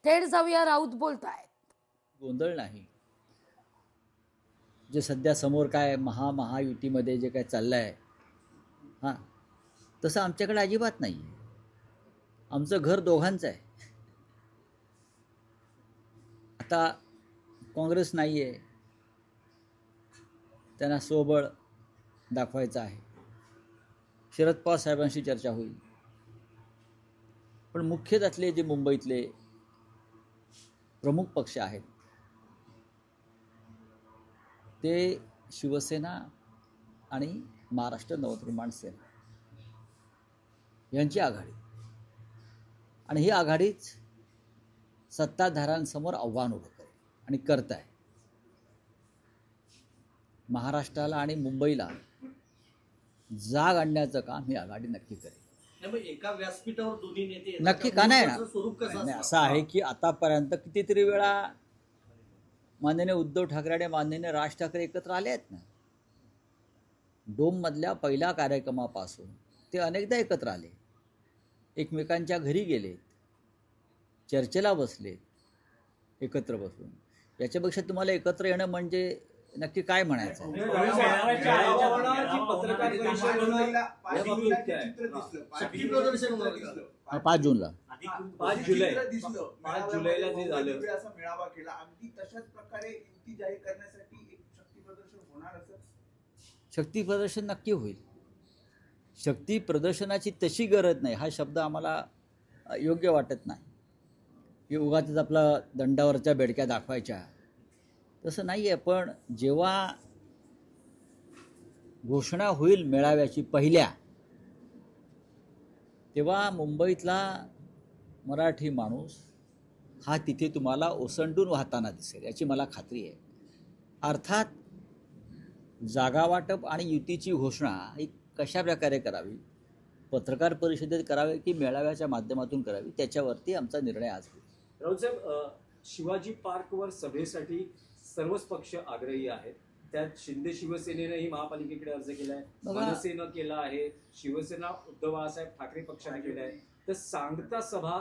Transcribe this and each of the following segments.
थेट जाऊया, राऊत बोलतायत. गोंधळ नाही. जे सध्या समोर काय महायुतीमध्ये जे काय चाललं आहे, हां, तसं आमच्याकडे अजिबात नाही आहे. आमचं घर दोघांचं आहे. आता काँग्रेस नाही आहे, त्यांना स्वबळ दाखवायचं आहे. शरद पवार साहेबांशी चर्चा होईल, पण मुख्य त्यातले जे मुंबईतले प्रमुख पक्ष आहेत ते शिवसेना आणि महाराष्ट्र नवनिर्माण सेना यांची आघाडी, आणि ही आघाडीच सत्ताधाऱ्यांसमोर आव्हान उभं करेल आणि करत आहे. महाराष्ट्राला आणि मुंबईला जाग आणण्याचं काम ही आघाडी नक्की करेल. एका व्यासपीठावर दोन्ही नेते नक्की का नाही ना. स्वरूप कसं असं आहे की आतापर्यंत कितीतरी वेळा माननीय उद्धव ठाकरे आणि माननीय राज ठाकरे एकत्र आले आहेत ना. डोममधल्या पहिल्या कार्यक्रमापासून ते अनेकदा एकत्र आले, एकमेकांच्या घरी गेलेत, चर्चेला बसलेत, एकत्र बसून. याच्यापेक्षा तुम्हाला एकत्र येणं म्हणजे नक्की काय म्हणायचं? 5 जूनला 5 जुलैला जे झालं असा मेळावा केला, अगदी तशाच प्रकारे युती जाहीर करण्यासाठी एक शक्ती प्रदर्शन होणार असं. शक्ती प्रदर्शन नक्की होईल. शक्ती प्रदर्शनाची तशी गरज नाही, हा शब्द आम्हाला योग्य वाटत नाही. की उगाच आपला दंडावरच्या बेडक्या दाखवायच्या, तसं नाही आहे. पण जेव्हा घोषणा होईल मेळाव्याची पहिल्या, तेव्हा मुंबईतला मराठी माणूस हा तिथे तुम्हाला ओसंडून वाहताना दिसेल, याची मला खात्री आहे. अर्थात जागा वाटप आणि युतीची घोषणा ही कशा प्रकारे करावी, पत्रकार परिषदेत करावी की मेळाव्याच्या माध्यमातून करावी, त्याच्यावरती आमचा निर्णय आज होईल. राऊत साहेब, शिवाजी पार्कवर सभेसाठी सर्वच पक्ष आग्रही आहेत. त्यात शिंदे शिवसेनेनेही महापालिकेकडे अर्ज केलाय, मनसेनं केला आहे, शिवसेना उद्धव बाळासाहेब ठाकरे पक्षाने केलं आहे. तर सांगता सभा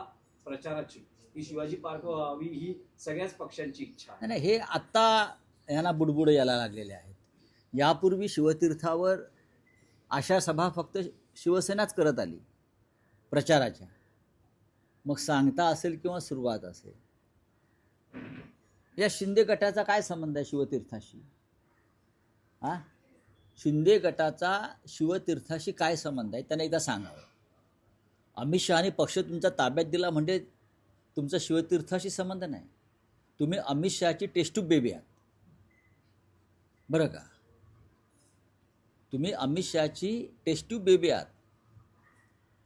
प्रचाराची ही शिवाजी पार्क व्हावी ही सगळ्याच पक्षांची इच्छा आहे. नाही, हे आत्ता यांना बुडबुड यायला लागलेले आहेत. यापूर्वी शिवतीर्थावर अशा सभा फक्त शिवसेनाच करत आली प्रचाराच्या. मग सांगता असेल किंवा सुरुवात असेल, या शिंदे गटाचा काय संबंध आहे शिवतीर्थाशी? हां, शिंदे गटाचा शिवतीर्थाशी काय संबंध आहे त्याने एकदा सांगावं. अमित शहानी पक्ष तुमचा ताब्यात दिला म्हणजे तुमचा शिवतीर्थाशी संबंध नाही. तुम्ही अमित शहाची टेस्ट्यूब बेबी आहात, बरं का? तुम्ही अमित शहाची टेस्ट्यूब बेबी आहात,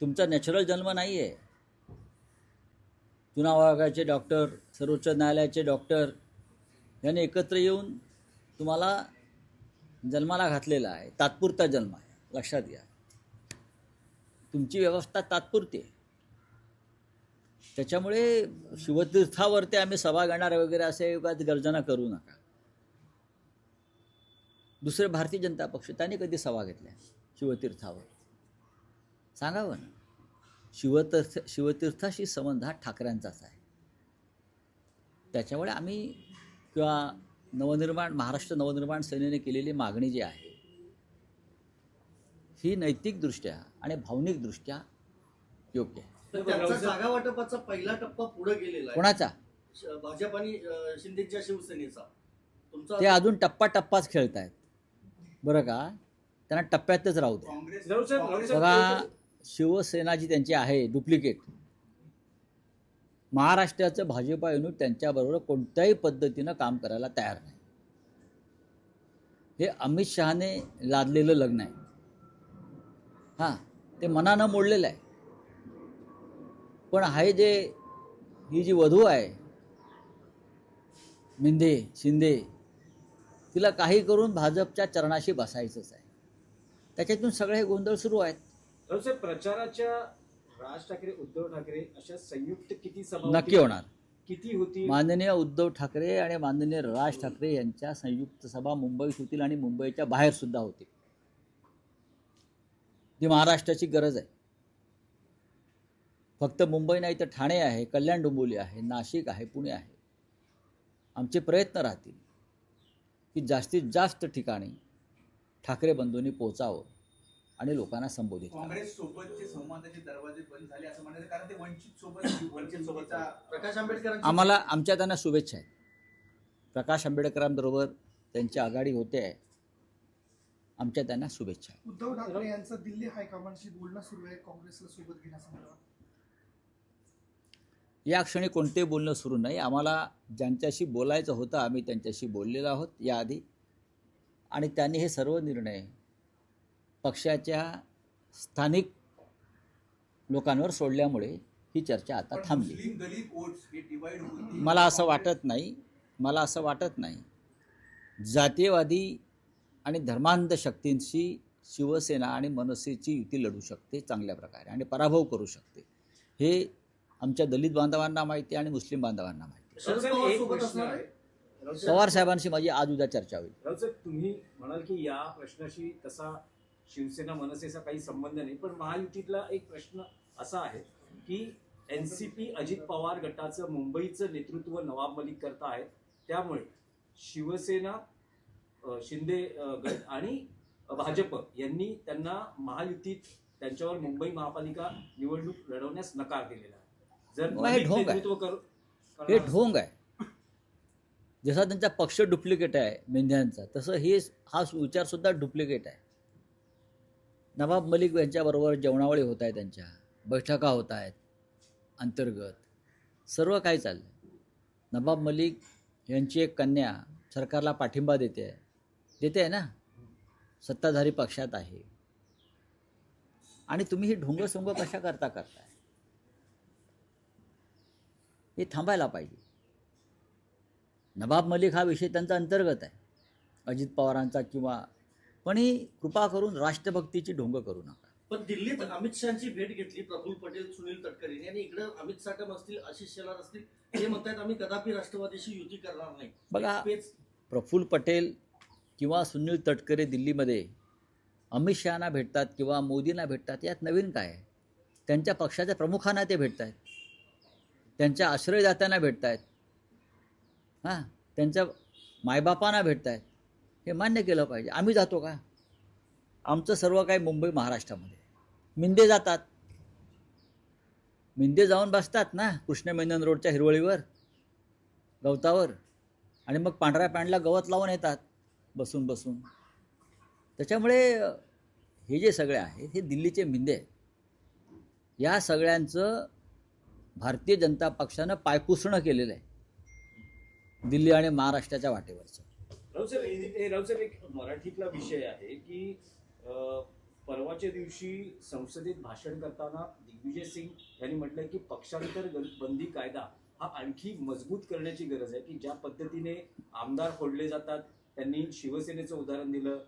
तुमचा नॅचरल जन्म नाही आहे. चुनाव आयोगाचे डॉक्टर, सर्वोच्च न्यायालयाचे डॉक्टर यांनी एकत्र येऊन तुम्हाला जन्माला घातलेला आहे. तात्पुरता जन्म आहे, लक्षात घ्या. तुमची व्यवस्था तात्पुरती आहे. त्याच्यामुळे शिवतीर्थावरती आम्ही सभा घेणार वगैरे असे गर्जना करू नका. दुसरे भारतीय जनता पक्ष त्यांनी कधी सभा घेतल्या शिवतीर्थावर? सांगावं ना. शिवतीर्थाशी संबंध हा ठाकरेंचाच आहे. त्याच्यामुळे आम्ही किंवा महाराष्ट्र नवनिर्माण सेनेने केलेली मागणी जी आहे ही नैतिकदृष्ट्या आणि भावनिकदृष्ट्या योग्य आहे. त्यांचा जागा वाटपाचा पहिला टप्पा पुढे गेलेला आहे. कोणाचा? भाजप आणि शिंदेच्या शिवसेनेचा. ते अजून टप्पाच खेळत आहेत, बरं का? त्यांना टप्प्यातच राहू दे. बघा, शिवसेना जी त्यांची आहे डुप्लिकेट, महाराष्ट्राचं भाजपा युनिट त्यांच्याबरोबर कोणत्याही पद्धतीनं काम करायला तयार नाही. हे अमित शहाने लादलेलं लग्न आहे. हां, ते मनानं मोडलेलं आहे. पण ही जी वधू आहे शिंदे, तिला काही करून भाजपच्या चरणाशी बसायचंच आहे. त्याच्यातून सगळे गोंधळ सुरू आहेत. प्रचाराच्या राज ठाकरे उद्धव ठाकरे अशा संयुक्त किती सभा नक्की होणार? किती होती? माननीय उद्धव ठाकरे आणि माननीय राज ठाकरे यांच्या संयुक्त सभा मुंबईत होतील आणि मुंबईच्या बाहेर सुद्धा होतील. जी महाराष्ट्राची गरज आहे. फक्त मुंबई नाही तर ठाणे आहे, कल्याण डोंबिवली आहे, नाशिक आहे, पुणे आहे. आमचे प्रयत्न राहतील की जास्तीत जास्त ठिकाणी ठाकरे बंधूंनी पोचावं आणि लोकांना संबोधित करावं. काँग्रेस सोबतचे संवादाचे दरवाजे बंद झाले असं म्हणायचं, कारण ते वंचित सोबत वंचित सोबत प्रकाश आंबेडकरांची आम्हाला आमच्या त्यांना शुभेच्छा आहेत. प्रकाश आंबेडकरांबरोबर त्यांची आघाडी होते आहे. आमच्या त्यांना शुभेच्छा आहेत. उद्धव ठाकरे यांचं दिल्ली हायकमांडशी बोलणं सुरू आहे काँग्रेसला सोबत घेण्यासंदर्भात. या क्षणी कोणते बोलणं सुरू नाही. आम्हाला ज्यांच्याशी बोलायचं होतं आम्ही त्यांच्याशी बोललेलो आहोत याआधी, आणि त्यांनी हे सर्व निर्णय पक्षाच्या स्थानिक लोकांवर सोडल्यामुळे ही चर्चा आता पण थांबली. मुस्लिम दलित वोट्स हे डिवाइड होतील. मला असं वाटत नाही जातीयवादी आणि धर्मांध शक्तींशी शिवसेना आणि मनसेची युती लढू शकते चांगल्या प्रकारे आणि पराभव करू शकते. हे आमच्या दलित बांधवांना माहिती आहे आणि मुस्लिम बांधवांना माहिती आहे. शरद राऊत पवार साहेब, एक सोबत प्रश्न असणार आहे. आहे. राऊत साहेब, पवार साहेबांशी माझी आज उद्या चर्चा होईल. राऊत साहेब, तुम्ही म्हणाल की या प्रश्नाशी तसा शिवसेना मनसेचा काही संबंध नाही, पण महायुतीतला एक प्रश्न असा आहे की एनसीपी अजित पवार गटाचं मुंबईचं नेतृत्व नवाब मलिक करता आहेत, त्यामुळे शिवसेना शिंदे गट आणि भाजप यांनी त्यांना महायुतीत त्यांच्यावर मुंबई महापालिका निवडणूक लढवण्यास नकार दिलेला आहे. जर हे मलिक ढोंग आहे. नेतृत्व हे करणार ढोंग आहे. जसा त्यांचा पक्ष डुप्लिकेट आहे मेंढ्यांचा, तसं हा विचारसुद्धा डुप्लिकेट आहे. नवाब मलिक यांच्याबरोबर जेवणावळी होत आहे, त्यांच्या बैठका होत आहेत अंतर्गत, सर्व काही चाललं आहे. नवाब मलिक यांची एक कन्या सरकारला पाठिंबा देते आहे ना, सत्ताधारी पक्षात आहे. आणि तुम्ही ही ढोंगसोंग कशा करताय? हे थांबायला पाहिजे. नवाब मलिक हा विषय त्यांचा अंतर्गत आहे, अजित पवारांचा किंवा, पण ही कृपा करून राष्ट्रभक्तीची ढोंग करू नका. पण दिल्लीत अमित शहाची भेट घेतली प्रफुल्ल पटेल, सुनील तटकरे आणि इकडे अमित साटम असतील, आशिष शेलार असतील, हे म्हणतात आम्ही कदापि राष्ट्रवादीशी युती करणार नाही. बघा, तेच प्रफुल्ल पटेल किंवा सुनील तटकरे दिल्लीमध्ये अमित शहाना भेटतात किंवा मोदींना भेटतात, यात नवीन काय आहे? त्यांच्या पक्षाच्या प्रमुखांना ते भेटत आहेत, त्यांच्या आश्रयदात्यांना भेटत आहेत, हां, त्यांच्या मायबापांना भेटत आहेत. हे मान्य केलं पाहिजे. आम्ही जातो का? आमचं सर्व काही मुंबई महाराष्ट्रामध्ये. मिंदे जातात, मिंदे जाऊन बसतात ना कृष्ण मेनन रोडच्या हिरवळीवर, गवतावर, आणि मग पांढऱ्या पॅन्टला गवत लावून येतात बसून. त्याच्यामुळे हे जे सगळे आहेत हे दिल्लीचे मिंदे आहेत. या सगळ्यांचं भारतीय जनता पक्षानं पायपुसणं केलेलं आहे दिल्ली आणि महाराष्ट्राच्या वाटेवरचं. रावसाहेब, एक मराठीतला विषय आहे की परवाच्या दिवशी संसदेत भाषण करताना दिग्विजय सिंग यांनी म्हटलंय की पक्षांतर बंदी कायदा हा आणखी मजबूत करण्याची गरज आहे. की ज्या पद्धतीने आमदार फोडले जातात, त्यांनी शिवसेनेचं उदाहरण दिलं,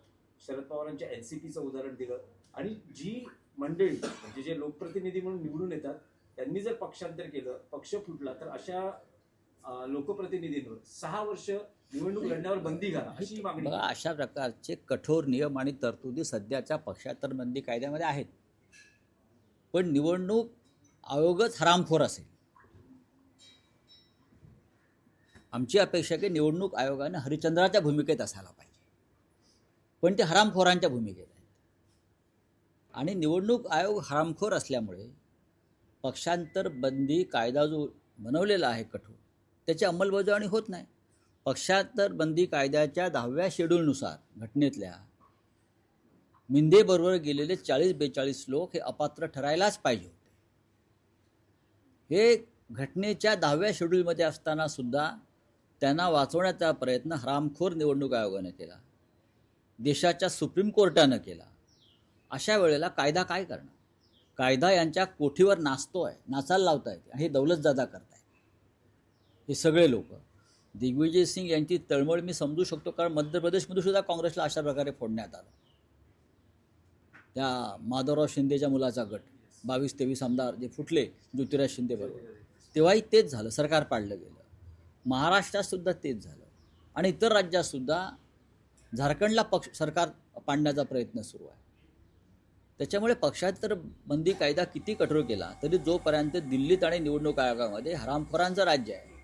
शरद पवारांच्या एनसीपीचं उदाहरण दिलं, आणि जी मंडळी म्हणजे जे लोकप्रतिनिधी म्हणून निवडून येतात त्यांनी जर पक्षांतर केलं, पक्ष फुटला, तर अशा लोकप्रतिनिधींवर 6 वर्ष निवडणूक लढण्यावर बंदी घाला अशी मागणी. बघा, अशा प्रकारचे कठोर नियम आणि तरतुदी सध्याच्या पक्षांतर बंदी कायद्यामध्ये आहेत. पण निवडणूक आयोगच हरामखोर असेल. आमची अपेक्षा की निवडणूक आयोगाने हरिश्चंद्राच्या भूमिकेत असायला पाहिजे, पण ते हरामखोरांच्या भूमिकेत आहेत. आणि निवडणूक आयोग हरामखोर असल्यामुळे पक्षांतर बंदी कायदा जो बनवलेला आहे कठोर, त्याची अंमलबजावणी होत नाही. पक्षांतर बंदी कायद्याच्या 10व्या शेड्यूलनुसार घटनेतल्या मिंदेबरोबर गेलेले 40-42 लोक हे अपात्र ठरायलाच पाहिजे होते. हे घटनेच्या 10व्या शेड्यूलमध्ये असताना सुद्धा त्यांना वाचवण्याचा प्रयत्न हरामखोर निवडणूक आयोगाने केला, देशाच्या सुप्रीम कोर्टानं केला. अशा वेळेला कायदा काय करणार? कायदा यांच्या कोठीवर नाचतोय, नाचायला लावतायत, आणि हे दौलतजादा करतायत हे सगळे लोक. दिग्विजय सिंग यांची तळमळ मी समजू शकतो, कारण मध्य प्रदेशमध्ये सुद्धा काँग्रेसला अशा प्रकारे फोडण्यात आलं. त्या माधवराव शिंदेच्या मुलाचा गट 22-23 आमदार जे फुटले ज्योतिराज शिंदे बरोबर, तेव्हाही तेच झालं, सरकार पाडलं गेलं. महाराष्ट्रात सुद्धा तेच झालं, आणि इतर राज्यात सुद्धा झारखंडला सरकार पाडण्याचा प्रयत्न सुरू आहे. त्याच्यामुळे पक्षात तर बंदी कायदा किती कठोर केला तरी जोपर्यंत दिल्लीत आणि निवडणूक आयोगामध्ये हरामखोरांचं राज्य आहे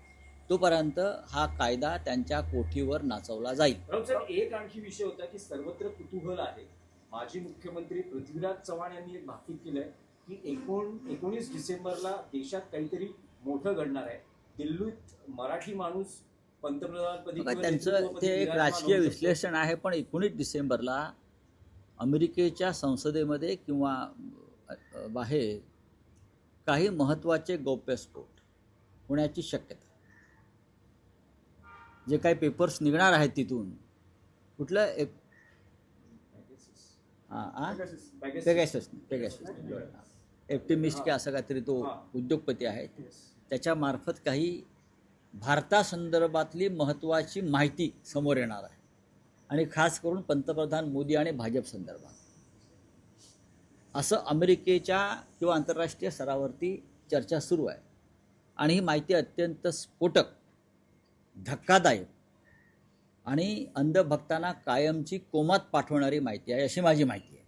तोपर्यंत हा कायदा त्यांच्या कोठीवर नाचवला जाईल. राऊत साहेब, एक आणखी विषय होता की सर्वत्र कुतूहल आहे. माजी मुख्यमंत्री पृथ्वीराज चव्हाण यांनी एक भाकीत केलंय की 19 डिसेंबरला देशात काहीतरी मोठं घडणार आहे. दिल्लीत मराठी माणूस पंतप्रधानपदी बघा, किंवा त्यांचं नेतृत्वापदी ते एक विराजमान राजकीय होऊ शकतो. विश्लेषण आहे, पण 19 डिसेंबरला अमेरिकेच्या संसदेमध्ये किंवा बाहेर काही महत्त्वाचे गौप्यस्फोट होण्याची शक्यता, जे काही पेपर्स निघणार आहेत तिथून, कुठलं एक पेगॅसस एप्टिमिस्ट की असं काहीतरी तो उद्योगपती आहे, त्याच्यामार्फत काही भारतासंदर्भातली महत्त्वाची माहिती समोर येणार आहे आणि खास करून पंतप्रधान मोदी आणि भाजप संदर्भात असं अमेरिकेच्या किंवा आंतरराष्ट्रीय स्तरावरती चर्चा सुरू आहे. आणि ही माहिती अत्यंत स्फोटक, धक्कादायक आणि अंधभक्तांना कायमची कोमात पाठवणारी माहिती आहे, अशी माझी माहिती आहे.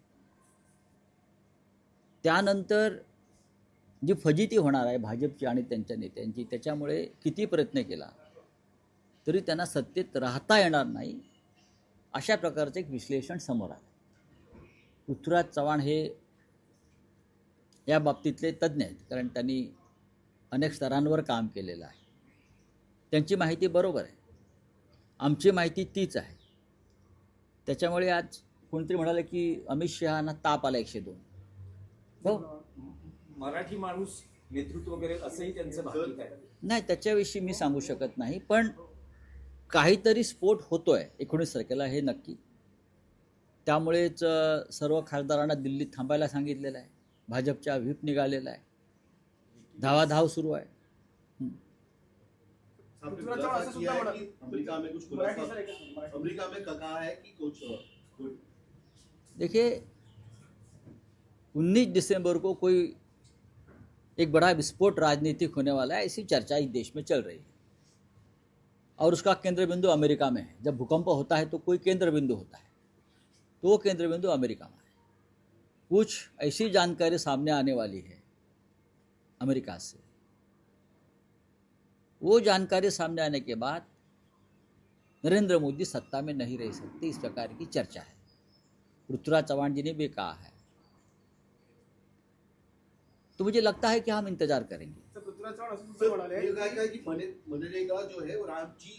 त्यानंतर जी फजिती होणार आहे भाजपची आणि त्यांच्या नेत्यांची, त्याच्यामुळे किती प्रयत्न केला तरी त्यांना सत्तेत राहता येणार नाही, अशा प्रकारचं एक विश्लेषण समोर आलं. पृथ्वीराज चव्हाण हे या बाबतीतले तज्ज्ञ आहेत, कारण त्यांनी अनेक स्तरांवर काम केलेलं आहे. त्यांची माहिती बरोबर आहे, आमची माहिती तीच आहे. त्याच्यामुळे आज कोणतरी म्हणाले की अमित शहांना ताप आला 102. हो, मराठी माणूस नेतृत्व वगैरे असंही त्यांचं भाकीत आहे. नाही, त्याच्याविषयी मी सांगू शकत नाही, पण काहीतरी स्फोट होतोय 19 तारखेला हे नक्की. त्यामुळेच सर्व खासदारांना दिल्लीत थांबायला सांगितलेलं आहे, भाजपच्या व्हीप निघालेला आहे, धावाधाव सुरू आहे. अमेरिका में कुछ अमेरिका में कहा है कि कुछ देखिए 19 दिसंबर को कोई एक बड़ा विस्फोट राजनीतिक होने वाला है, ऐसी चर्चा इस देश में चल रही है और उसका केंद्र बिंदु अमेरिका में है. जब भूकंप होता है तो कोई केंद्र बिंदु होता है, तो वो केंद्र बिंदु अमेरिका में है. कुछ ऐसी जानकारी सामने आने वाली है अमेरिका से, वो जानकारी सामने आने के बाद नरेंद्र मोदी सत्ता में नहीं रह सकते, इस प्रकार की चर्चा है. पृथ्वीराज चव्हाण जी ने भी कहा है, तो मुझे लगता है कि हम इंतजार करेंगे. ये कहा कि मनरेगा जो है वो राम जी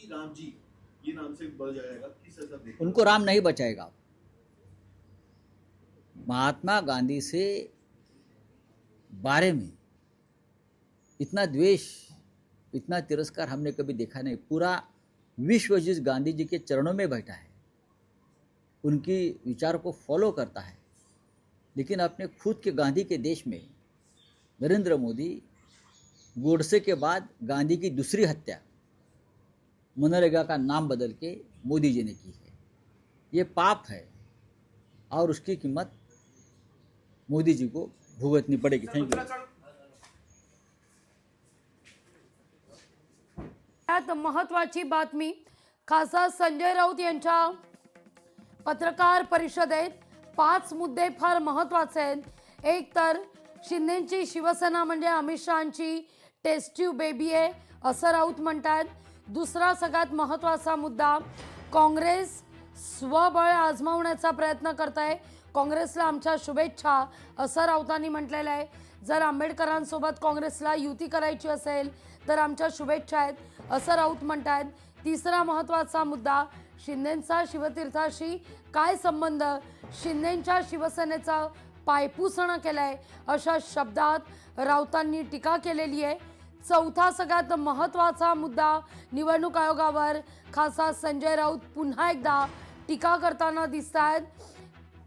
ये नाम से बढ़ जाएगा, किस तरह देखते? उनको राम नहीं बचाएगा. महात्मा गांधी से बारे में इतना द्वेष, इतना तिरस्कार हमने कभी देखा नहीं. पूरा विश्व जिस गांधी जी के चरणों में बैठा है, उनकी विचार को फॉलो करता है, लेकिन अपने खुद के गांधी के देश में नरेंद्र मोदी गोडसे के बाद गांधी की दूसरी हत्या मनरेगा का नाम बदल के मोदी जी ने की है. ये पाप है और उसकी कीमत मोदी जी को भुगतनी पड़ेगी. Thank you. त्यात महत्वाची बातमी, खासदार संजय राऊत यांच्या पत्रकार परिषदेत 5 मुद्दे फार महत्वाचे आहेत. एक तर शिंदेची शिवसेना म्हणजे अमित शहांची टेस्ट ट्यूब बेबी आहे असं राऊत म्हणतात. दुसरा सगळ्यात महत्त्वाचा मुद्दा, काँग्रेस स्वबळ आजमावण्याचा प्रयत्न करत आहे, काँग्रेसला आमच्या शुभेच्छा असं राऊतांनी म्हटलेलं आहे. जर आंबेडकरांसोबत काँग्रेसला युती करायची असेल तर आमच्या शुभेच्छा आहेत असं राऊत म्हणतात. तिसरा महत्त्वाचा मुद्दा, शिंदेंचा शिवतीर्थाशी काय संबंध, शिंदेंच्या शिवसेनेचा पायपुसणं केलंय अशा शब्दात राऊतांनी टीका केलेली आहे. चौथा सगळ्यात महत्त्वाचा मुद्दा, निवडणूक आयोगावर खासदार संजय राऊत पुन्हा एकदा टीका करताना दिसत आहेत.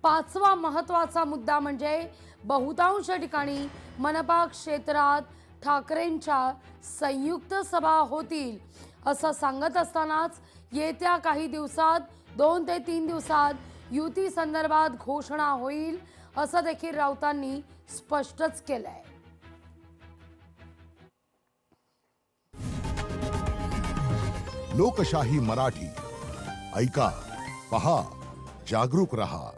पाचवा महत्त्वाचा मुद्दा म्हणजे बहुतांश ठिकाणी मनपा क्षेत्रात ठाकरेंच्या संयुक्त सभा होतील असं सांगत असतानाच येत्या काही दिवसात 2 ते 3 दिवसात युती संदर्भात घोषणा होईल असं देखील राऊतांनी स्पष्टच केलंय. लोकशाही मराठी ऐका, पहा, जागरूक रहा.